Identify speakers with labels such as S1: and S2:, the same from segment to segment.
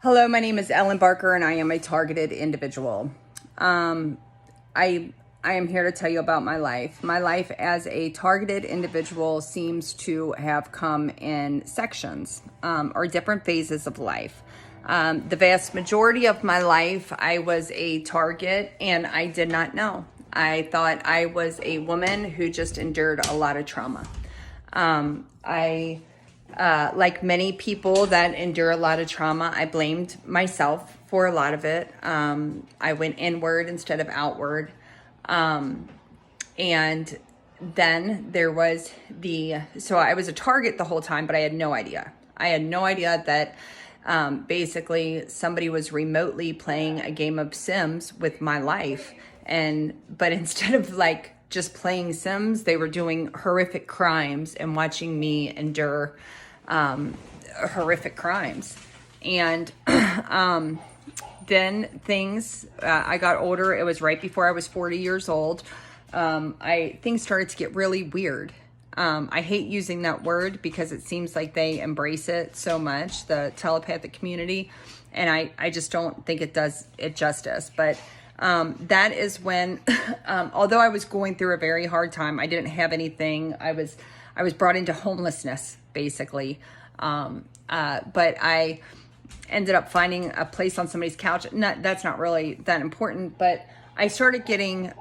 S1: Hello, my name is Ellen Barker and I am a targeted individual. I am here to tell you about my life. My life as a targeted individual seems to have come in sections or different phases of life. The vast majority of my life, I was a target and I did not know. I thought I was a woman who just endured a lot of trauma. Like many people that endure a lot of trauma, I blamed myself for a lot of it. I went inward instead of outward. And then there was so I was a target the whole time, but I had no idea. I had no idea that basically somebody was remotely playing a game of Sims with my life. But instead of like just playing Sims, they were doing horrific crimes and watching me endure horrific crimes. And then I got older. It was right before I was 40 years old. Things started to get really weird. I hate using that word because it seems like they embrace it so much, the telepathic community, and I just don't think it does it justice. But that is when, although I was going through a very hard time, I didn't have anything. I was brought into homelessness, basically. But I ended up finding a place on somebody's couch. That's not really that important, but I started getting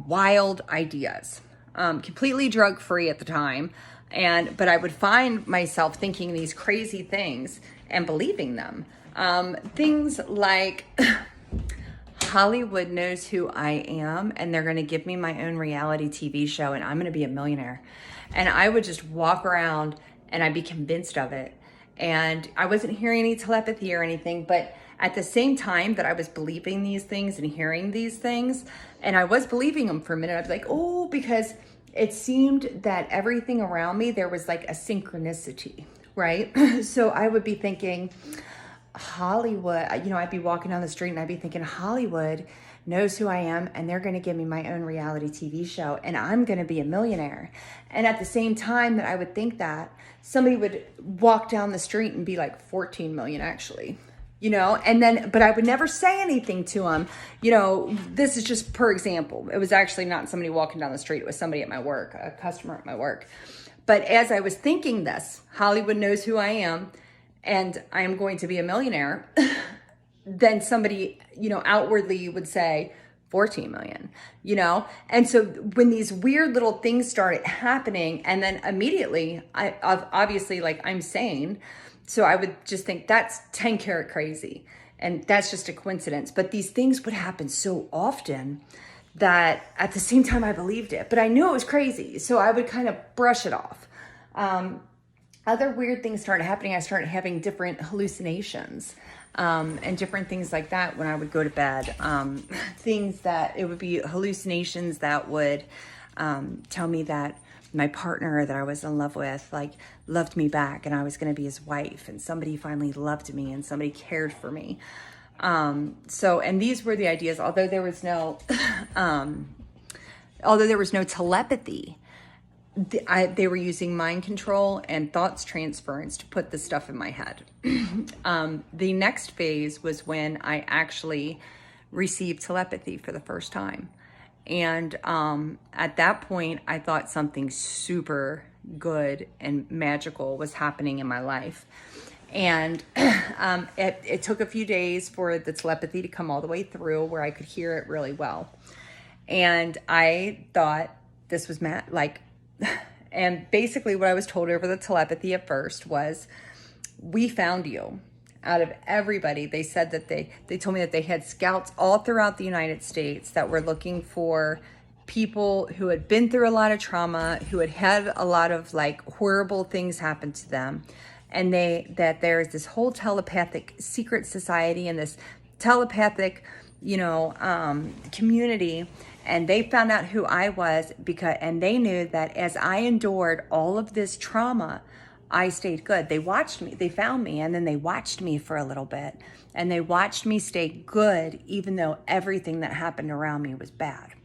S1: wild ideas, completely drug-free at the time. But I would find myself thinking these crazy things and believing them. Things like Hollywood knows who I am and they're going to give me my own reality TV show and I'm going to be a millionaire. And I would just walk around and I'd be convinced of it. And I wasn't hearing any telepathy or anything, but at the same time that I was believing these things and hearing these things, and I was believing them for a minute, I'd be like, oh, because it seemed that everything around me, there was like a synchronicity, right? So I would be thinking, Hollywood, I'd be walking down the street and I'd be thinking, Hollywood knows who I am and they're going to give me my own reality TV show and I'm going to be a millionaire. And at the same time that I would think that, somebody would walk down the street and be like 14 million actually, but I would never say anything to them. This is just per example. It was actually not somebody walking down the street. It was somebody at my work, a customer at my work. But as I was thinking this, Hollywood knows who I am and I am going to be a millionaire, then somebody, outwardly would say 14 million, And so when these weird little things started happening, and then immediately, obviously, like, I'm sane. So I would just think that's 10 karat crazy. And that's just a coincidence. But these things would happen so often that at the same time I believed it, but I knew it was crazy. So I would kind of brush it off. Other weird things started happening. I started having different hallucinations and different things like that when I would go to bed. Things that it would be hallucinations that would tell me that my partner that I was in love with, like, loved me back and I was going to be his wife and somebody finally loved me and somebody cared for me. And these were the ideas, although there was no telepathy. They were using mind control and thoughts transference to put this stuff in my head. The next phase was when I actually received telepathy for the first time. And at that point, I thought something super good and magical was happening in my life. And it took a few days for the telepathy to come all the way through where I could hear it really well. And I thought this was and basically what I was told over the telepathy at first was, we found you. Out of everybody, they said that they told me that they had scouts all throughout the United States that were looking for people who had been through a lot of trauma, who had had a lot of like horrible things happen to them. And that there's this whole telepathic secret society and this telepathic, community. And they found out who I was and they knew that as I endured all of this trauma, I stayed good. They watched me, they found me, and then they watched me for a little bit. And they watched me stay good, even though everything that happened around me was bad.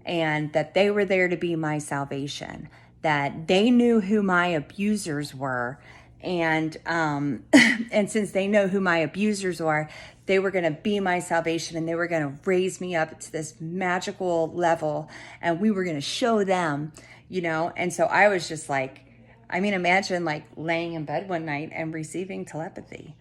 S1: And that they were there to be my salvation. That they knew who my abusers were And and since they know who my abusers are, they were going to be my salvation, and they were going to raise me up to this magical level, and we were going to show them, you know. And so I was just like, I mean, imagine like laying in bed one night and receiving telepathy.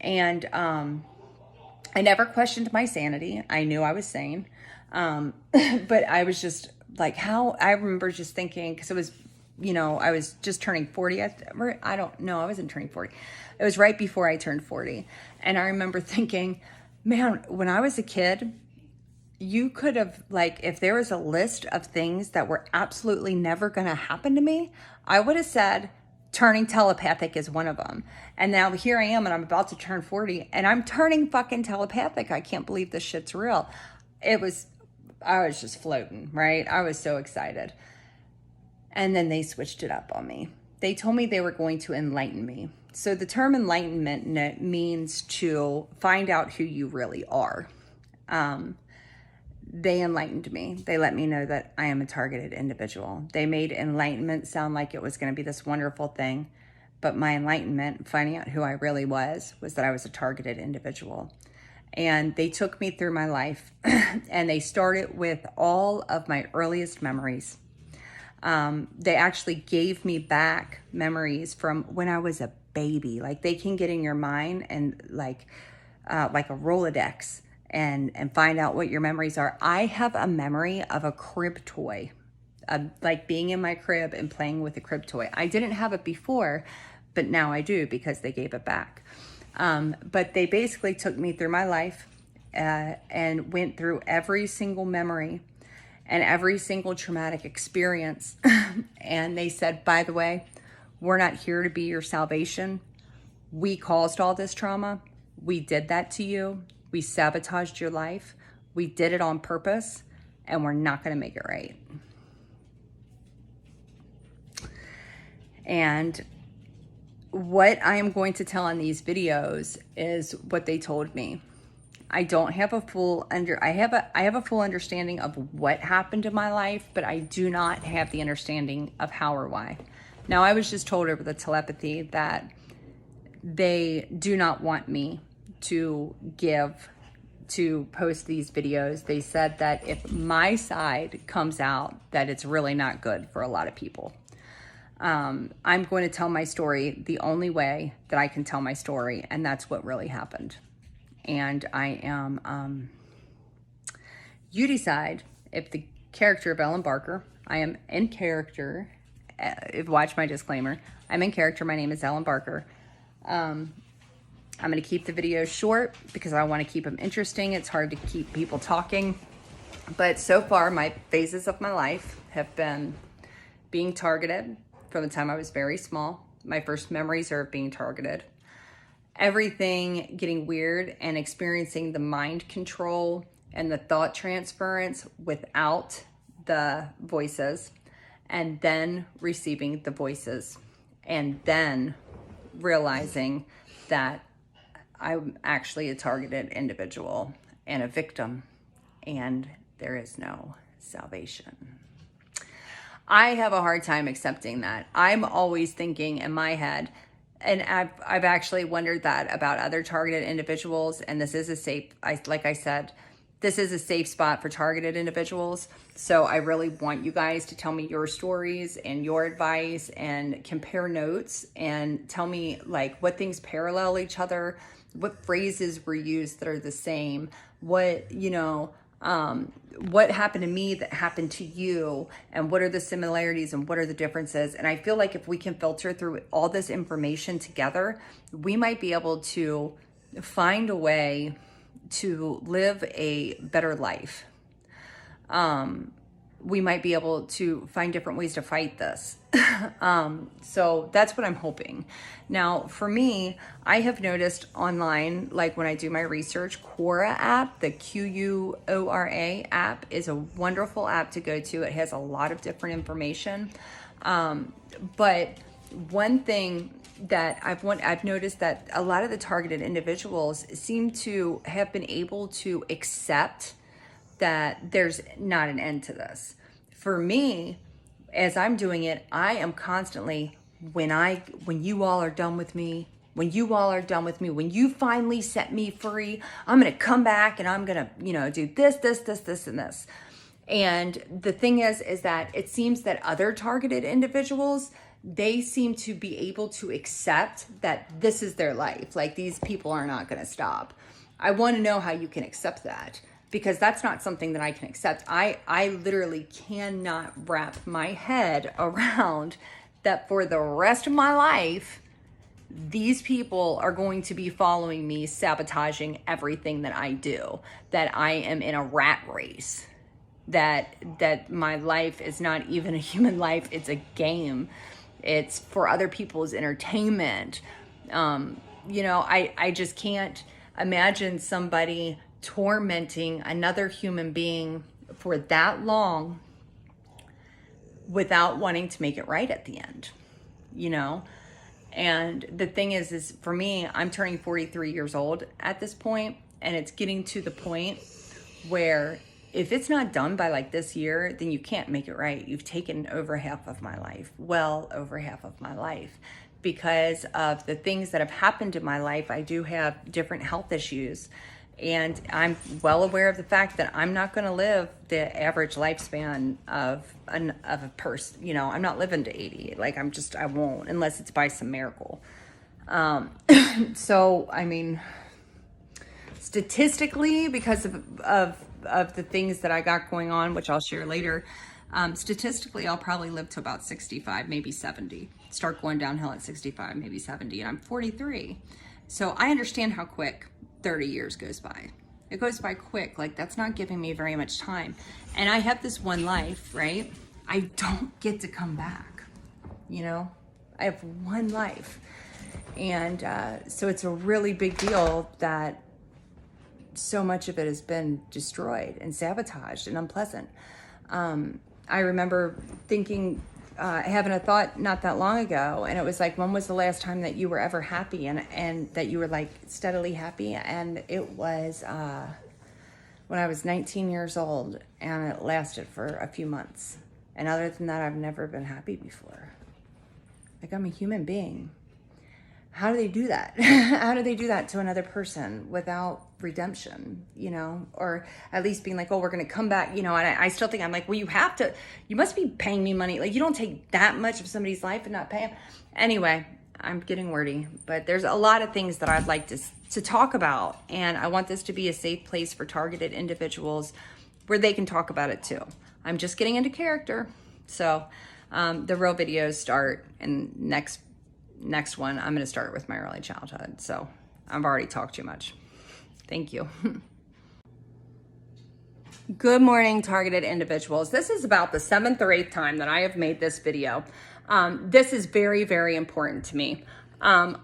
S1: And I never questioned my sanity. I knew I was sane. But I was just like, how, I remember just thinking, because it was, you know, I was just turning 40. I don't know, I wasn't turning 40. It was right before I turned 40. And I remember thinking, man, when I was a kid, you could have, like, if there was a list of things that were absolutely never going to happen to me, I would have said turning telepathic is one of them. And now here I am, and I'm about to turn 40, and I'm turning fucking telepathic. I can't believe this shit's real. I was just floating, right? I was so excited. And then they switched it up on me. They told me they were going to enlighten me. So the term enlightenment means to find out who you really are. They enlightened me. They let me know that I am a targeted individual. They made enlightenment sound like it was going to be this wonderful thing. But my enlightenment, finding out who I really was that I was a targeted individual. And they took me through my life, and they started with all of my earliest memories. They actually gave me back memories from when I was a baby. Like, they can get in your mind and like a Rolodex and find out what your memories are. I have a memory of a crib toy, like being in my crib and playing with a crib toy. I didn't have it before, but now I do because they gave it back. But they basically took me through my life and went through every single memory and every single traumatic experience. And they said, by the way, we're not here to be your salvation. We caused all this trauma. We did that to you. We sabotaged your life. We did it on purpose, and we're not going to make it right. And what I am going to tell in these videos is what they told me. I don't have a full I have a full understanding of what happened in my life, but I do not have the understanding of how or why. Now, I was just told over the telepathy that they do not want me to post these videos. They said that if my side comes out, that it's really not good for a lot of people. I'm going to tell my story the only way that I can tell my story, and that's what really happened. And I am, you decide if the character of Ellen Barker, I am in character, watch my disclaimer, I'm in character, my name is Ellen Barker. I'm going to keep the videos short because I want to keep them interesting. It's hard to keep people talking. But so far, my phases of my life have been being targeted from the time I was very small. My first memories are of being targeted. Everything getting weird and experiencing the mind control and the thought transference without the voices, and then receiving the voices, and then realizing that I'm actually a targeted individual and a victim, and there is no salvation. I have a hard time accepting that. I'm always thinking in my head, and I've actually wondered that about other targeted individuals, and this is a safe, like I said, this is a safe spot for targeted individuals. So I really want you guys to tell me your stories and your advice and compare notes and tell me like what things parallel each other, what phrases were used that are the same, what, you know, what happened to me that happened to you, and what are the similarities and what are the differences. And I feel like if we can filter through all this information together, we might be able to find a way to live a better life. We might be able to find different ways to fight this. So that's what I'm hoping. Now, for me, I have noticed online, like when I do my research, Quora app, the Quora app is a wonderful app to go to. It has a lot of different information. But one thing that I've noticed that a lot of the targeted individuals seem to have been able to accept that there's not an end to this. For me, as I'm doing it, I am constantly when you all are done with me, when you all are done with me, when you finally set me free, I'm going to come back and I'm going to, you know, do this, and this. And the thing is that it seems that other targeted individuals, they seem to be able to accept that this is their life. Like, these people are not going to stop. I want to know how you can accept that, because that's not something that I can accept. I literally cannot wrap my head around that for the rest of my life, these people are going to be following me, sabotaging everything that I do, that I am in a rat race, that my life is not even a human life, it's a game. It's for other people's entertainment. You know, I just can't imagine somebody tormenting another human being for that long without wanting to make it right at the end, you know? And the thing is for me, I'm turning 43 years old at this point, and it's getting to the point where if it's not done by like this year, then you can't make it right. You've taken over half of my life, well over half of my life, because of the things that have happened in my life. I do have different health issues, and I'm well aware of the fact that I'm not going to live the average lifespan of a person. You know, I'm not living to 80. Like, I won't, unless it's by some miracle. So, I mean, statistically, because of the things that I got going on, which I'll share later, statistically, I'll probably live to about 65, maybe 70. Start going downhill at 65, maybe 70, and I'm 43. So I understand how quick 30 years goes by. It goes by quick. Like, that's not giving me very much time. And I have this one life, right? I don't get to come back, you know? I have one life. And so it's a really big deal that so much of it has been destroyed and sabotaged and unpleasant. I remember thinking, having a thought not that long ago, and it was like, when was the last time that you were ever happy and that you were like steadily happy? And it was when I was 19 years old, and it lasted for a few months. And other than that, I've never been happy before. Like, I'm a human being. How do they do that? How do they do that to another person without redemption, you know? Or at least being like, oh, we're going to come back, you know? And I still think, I'm like, well, you must be paying me money. Like, you don't take that much of somebody's life and not pay them. Anyway, I'm getting wordy, but there's a lot of things that I'd like to talk about. And I want this to be a safe place for targeted individuals where they can talk about it too. I'm just getting into character. So the real videos start in next one. I'm going to start with my early childhood. So I've already talked too much. Thank you. Good morning, targeted individuals. This is about the 7th or 8th time that I have made this video. This is very, very important to me.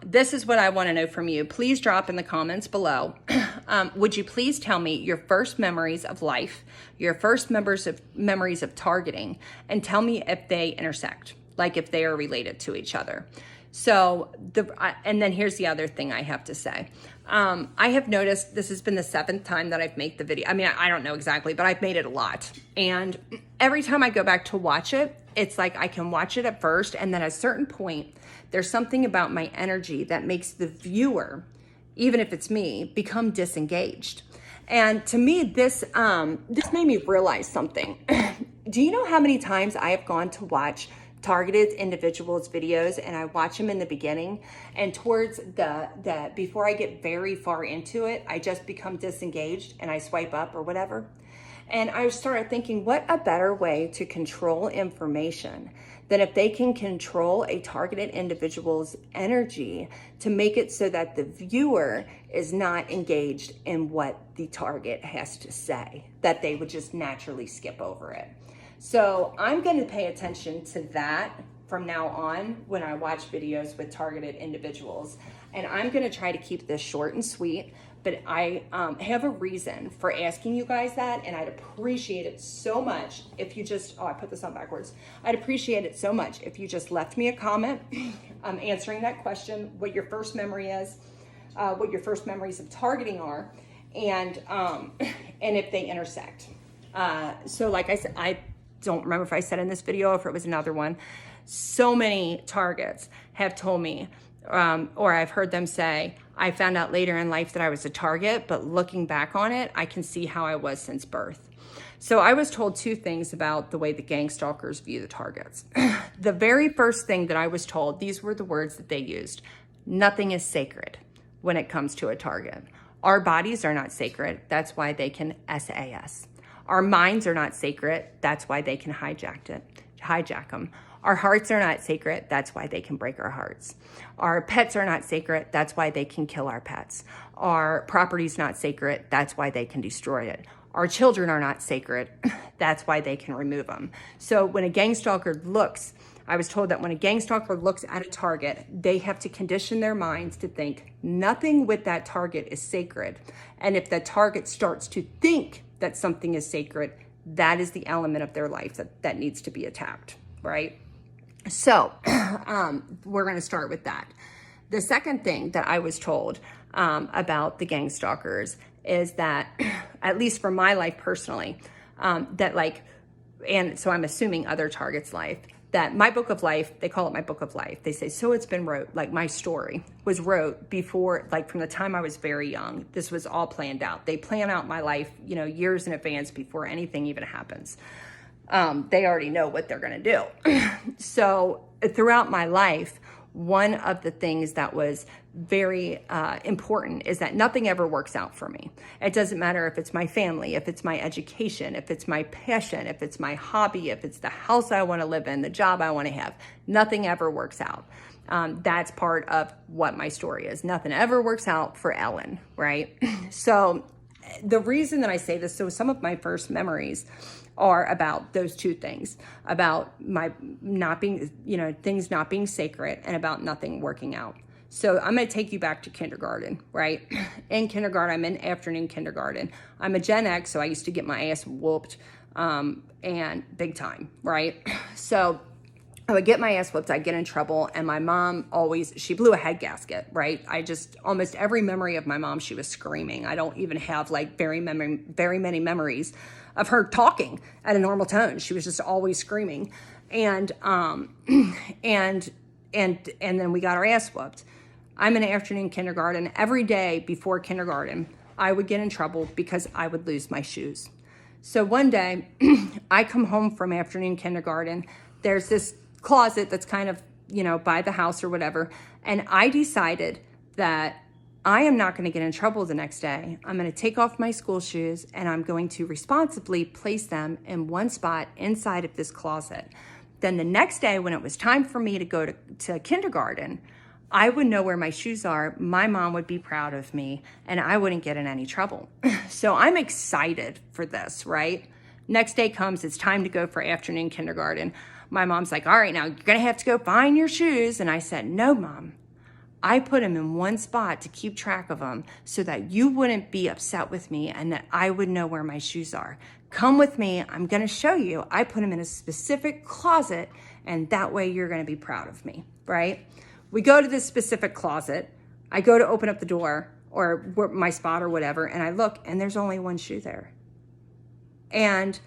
S1: This is what I want to know from you. Please drop in the comments below. Would you please tell me your first memories of life, your first memories of targeting, and tell me if they intersect, like if they are related to each other. So, and then here's the other thing I have to say. I have noticed this has been the 7th time that I've made the video. I mean, I don't know exactly, but I've made it a lot. And every time I go back to watch it, it's like I can watch it at first, and then at a certain point, there's something about my energy that makes the viewer, even if it's me, become disengaged. And to me, this made me realize something. Do you know how many times I have gone to watch targeted individuals' videos, and I watch them in the beginning, and towards the before I get very far into it, I just become disengaged and I swipe up or whatever. And I started thinking, what a better way to control information than if they can control a targeted individual's energy to make it so that the viewer is not engaged in what the target has to say, that they would just naturally skip over it. So I'm going to pay attention to that from now on when I watch videos with targeted individuals. And I'm going to try to keep this short and sweet, but I have a reason for asking you guys that, and I'd appreciate it so much if you just, I put this on backwards. I'd appreciate it so much if you just left me a comment answering that question, what your first memory is, what your first memories of targeting are, and if they intersect. So like I said, I don't remember if I said in this video or if it was another one,
S2: So many targets have told me, or I've heard them say, I found out later in life that I was a target, but looking back on it, I can see how I was since birth. So I was told two things about the way the gang stalkers view the targets. The very first thing that I was told, these were the words that they used: nothing is sacred when it comes to a target. Our bodies are not sacred. That's why they can SAS. Our minds are not sacred. That's why they can hijack them. Our hearts are not sacred. That's why they can break our hearts. Our pets are not sacred. That's why they can kill our pets. Our property's not sacred. That's why they can destroy it. Our children are not sacred. That's why they can remove them. So when a gang stalker looks, I was told that when a gang stalker looks at a target, they have to condition their minds to think nothing with that target is sacred. And if the target starts to think that something is sacred, that is the element of their life that needs to be attacked, right? So we're going to start with that. The second thing that I was told about the gang stalkers is that, at least for my life personally, and so I'm assuming other targets' life, that my book of life, they call it my book of life. They say, so it's been wrote, like my story was wrote before, like from the time I was very young. This was all planned out. They plan out my life, years in advance before anything even happens. They already know what they're going to do. So throughout my life, one of the things that was very important is that nothing ever works out for me. It doesn't matter if it's my family, if it's my education, if it's my passion, if it's my hobby, if it's the house I want to live in, the job I want to have. Nothing ever works out. That's part of what my story is. Nothing ever works out for Ellen, right? So the reason that I say this, so some of my first memories are about those two things, about my not being, things not being sacred, and about nothing working out. So I'm going to take you back to kindergarten, right? In kindergarten, I'm in afternoon kindergarten. I'm a Gen X, so I used to get my ass whooped, and big time, right? So I would get my ass whooped, I'd get in trouble, and my mom she blew a head gasket, right? Almost every memory of my mom, she was screaming. I don't even have very many memories of her talking at a normal tone. She was just always screaming. And then we got our ass whooped. I'm in afternoon kindergarten. Every day before kindergarten, I would get in trouble because I would lose my shoes. So one day, I come home from afternoon kindergarten. There's this closet that's kind of, by the house or whatever. And I decided that I am not going to get in trouble the next day. I'm going to take off my school shoes and I'm going to responsibly place them in one spot inside of this closet. Then the next day, when it was time for me to go to kindergarten, I would know where my shoes are. My mom would be proud of me and I wouldn't get in any trouble. So I'm excited for this, right? Next day comes, it's time to go for afternoon kindergarten. My mom's like, all right, now you're going to have to go find your shoes. And I said, no, Mom. I put them in one spot to keep track of them so that you wouldn't be upset with me and that I would know where my shoes are. Come with me. I'm going to show you. I put them in a specific closet and that way you're going to be proud of me, right? We go to this specific closet. I go to open up the door or my spot or whatever, and I look and there's only one shoe there. And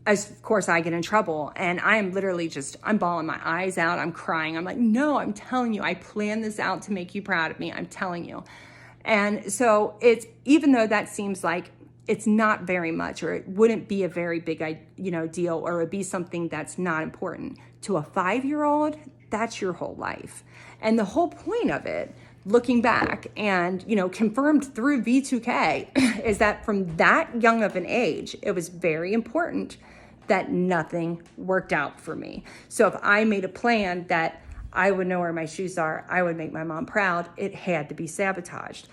S2: of course, I get in trouble and I am literally I'm bawling my eyes out. I'm crying. I'm like, no, I'm telling you, I planned this out to make you proud of me. I'm telling you. And so even though that seems like it's not very much, or it wouldn't be a very big, deal, or it would be something that's not important to a 5-year-old, that's your whole life. And the whole point of it, looking back and, confirmed through V2K, is that from that young of an age, it was very important that nothing worked out for me. So if I made a plan that I would know where my shoes are, I would make my mom proud, it had to be sabotaged.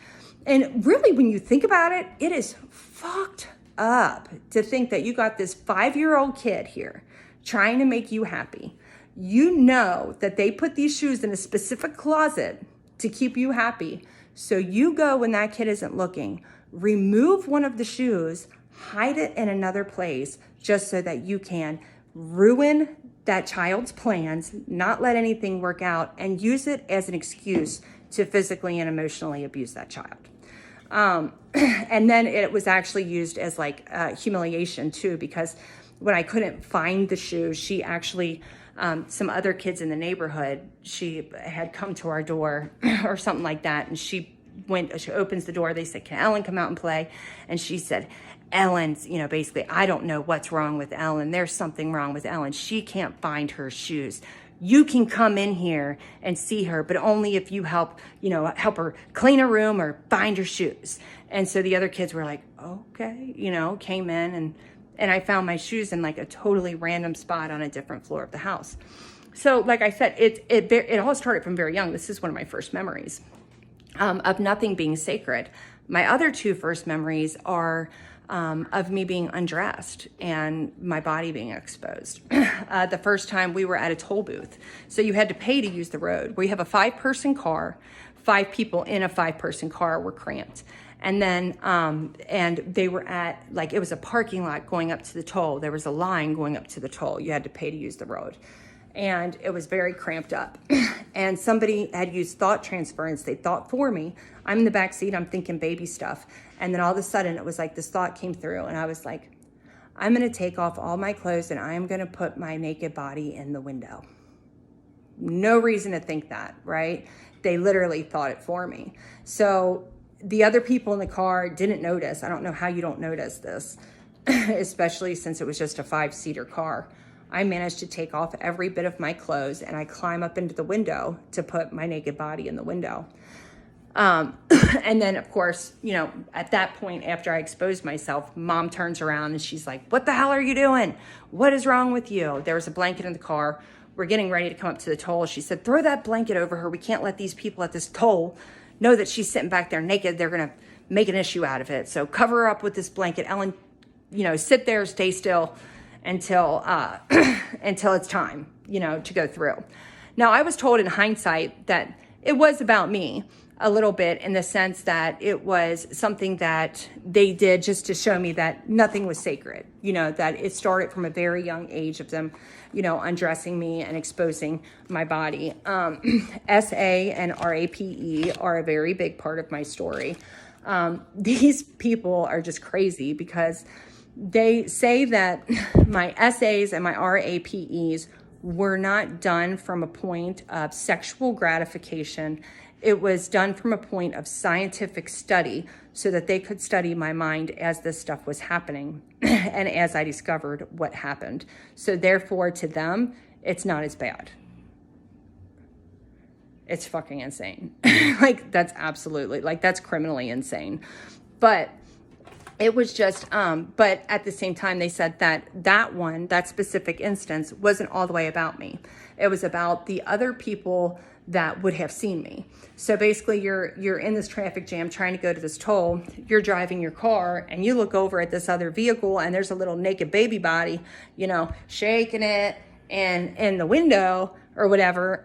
S2: And really, when you think about it, it is fucked up to think that you got this 5-year-old kid here trying to make you happy. You know that they put these shoes in a specific closet to keep you happy. So you go when that kid isn't looking, remove one of the shoes, hide it in another place just so that you can ruin that child's plans, not let anything work out, and use it as an excuse to physically and emotionally abuse that child. And then it was actually used as humiliation too, because when I couldn't find the shoes, she actually some other kids in the neighborhood, she had come to our door or something like that. And she opens the door. They said, can Ellen come out and play? And she said, Ellen's, basically, I don't know what's wrong with Ellen. There's something wrong with Ellen. She can't find her shoes. You can come in here and see her, but only if you help her clean her room or find her shoes. And so the other kids were like, okay, came in and I found my shoes in like a totally random spot on a different floor of the house. So like I said, it all started from very young. This is one of my first memories of nothing being sacred. My other two first memories are of me being undressed and my body being exposed. The first time we were at a toll booth. So you had to pay to use the road. We have a 5-person car, 5 people in a 5-person car were cramped. And then, and they were at, like, it was a parking lot going up to the toll. There was a line going up to the toll. You had to pay to use the road. And it was very cramped up. And somebody had used thought transference. They thought for me. I'm in the back seat. I'm thinking baby stuff. And then all of a sudden, it was like this thought came through. And I was like, I'm going to take off all my clothes and I'm going to put my naked body in the window. No reason to think that, right? They literally thought it for me. So the other people in the car didn't notice. I don't know how you don't notice this, especially since it was just a 5-seater car. I managed to take off every bit of my clothes and I climb up into the window to put my naked body in the window. And then of course, at that point, after I exposed myself, Mom turns around and she's like, what the hell are you doing? What is wrong with you? There was a blanket in the car. We're getting ready to come up to the toll. She said, throw that blanket over her. We can't let these people at this toll know that she's sitting back there naked. They're going to make an issue out of it. So cover her up with this blanket. Ellen, sit there, stay still until it's time, to go through. Now, I was told in hindsight that it was about me a little bit, in the sense that it was something that they did just to show me that nothing was sacred, that it started from a very young age of them, undressing me and exposing my body. SA and RAPE are a very big part of my story. These people are just crazy because they say that my SAs and my RAPEs were not done from a point of sexual gratification. It was done from a point of scientific study so that they could study my mind as this stuff was happening and as I discovered what happened. So therefore, to them, it's not as bad. It's fucking insane. That's criminally insane. But it was just, but at the same time, they said that specific instance wasn't all the way about me. It was about the other people that would have seen me. So basically you're in this traffic jam trying to go to this toll, you're driving your car and you look over at this other vehicle and there's a little naked baby body, shaking it and in the window or whatever.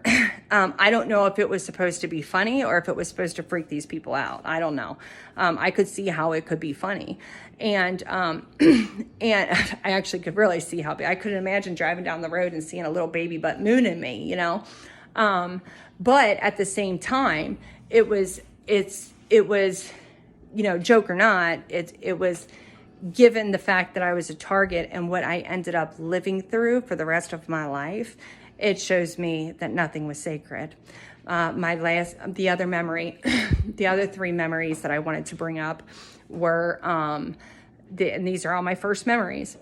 S2: I don't know if it was supposed to be funny or if it was supposed to freak these people out. I don't know. I could see how it could be funny. And and I actually could really see how I couldn't imagine driving down the road and seeing a little baby butt moon in me, but at the same time, it was, joke or not, it was, given the fact that I was a target and what I ended up living through for the rest of my life, it shows me that nothing was sacred. The other 3 memories that I wanted to bring up were, and these are all my first memories,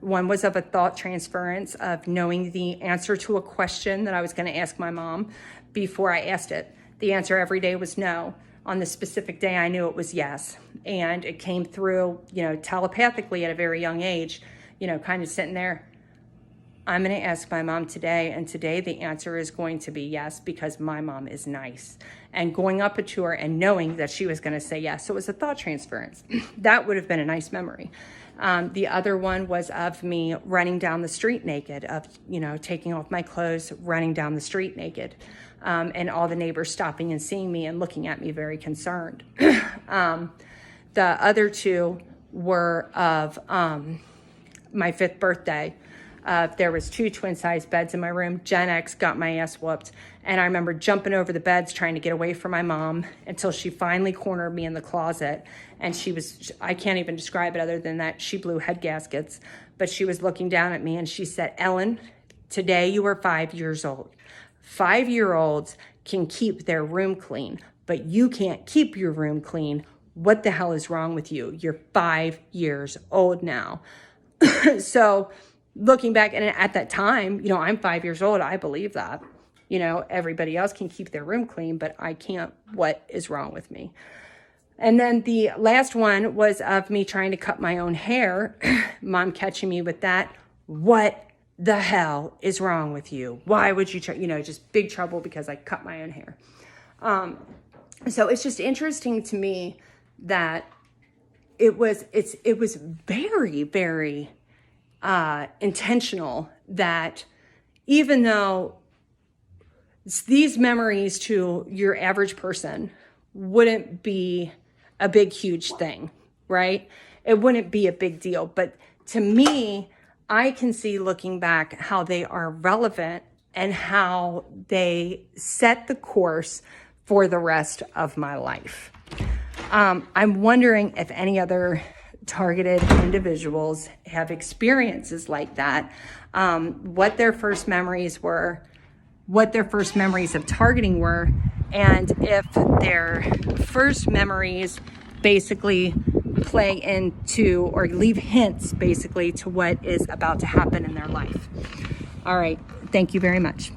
S2: one was of a thought transference of knowing the answer to a question that I was going to ask my mom before I asked it. The answer every day was no. On the specific day, I knew it was yes. And it came through, telepathically at a very young age, kind of sitting there. I'm going to ask my mom today, and today the answer is going to be yes because my mom is nice. And going up to her and knowing that she was going to say yes. So it was a thought transference. That would have been a nice memory. The other one was of me running down the street naked, of, taking off my clothes, running down the street naked, and all the neighbors stopping and seeing me and looking at me very concerned. The other 2 were of my 5th birthday. There was 2 twin-size beds in my room. Gen X got my ass whooped. And I remember jumping over the beds trying to get away from my mom until she finally cornered me in the closet. And she was, I can't even describe it other than that she blew head gaskets. But she was looking down at me and she said, Ellen, today you are 5 years old. 5-year-olds can keep their room clean, but you can't keep your room clean. What the hell is wrong with you? You're 5 years old now. So looking back, and at that time, you know, I'm 5 years old. I believe that, you know, everybody else can keep their room clean, but I can't. What is wrong with me? And then the last one was of me trying to cut my own hair. Mom catching me with that. What the hell is wrong with you? Why would you try, you know, just big trouble because I cut my own hair. So it's just interesting to me that it was very, very intentional, that even though these memories to your average person wouldn't be a big, huge thing, right? It wouldn't be a big deal. But to me, I can see looking back how they are relevant and how they set the course for the rest of my life. I'm wondering if any other targeted individuals have experiences like that, what their first memories were, what their first memories of targeting were, and if their first memories basically play into or leave hints basically to what is about to happen in their life. All right. Thank you very much.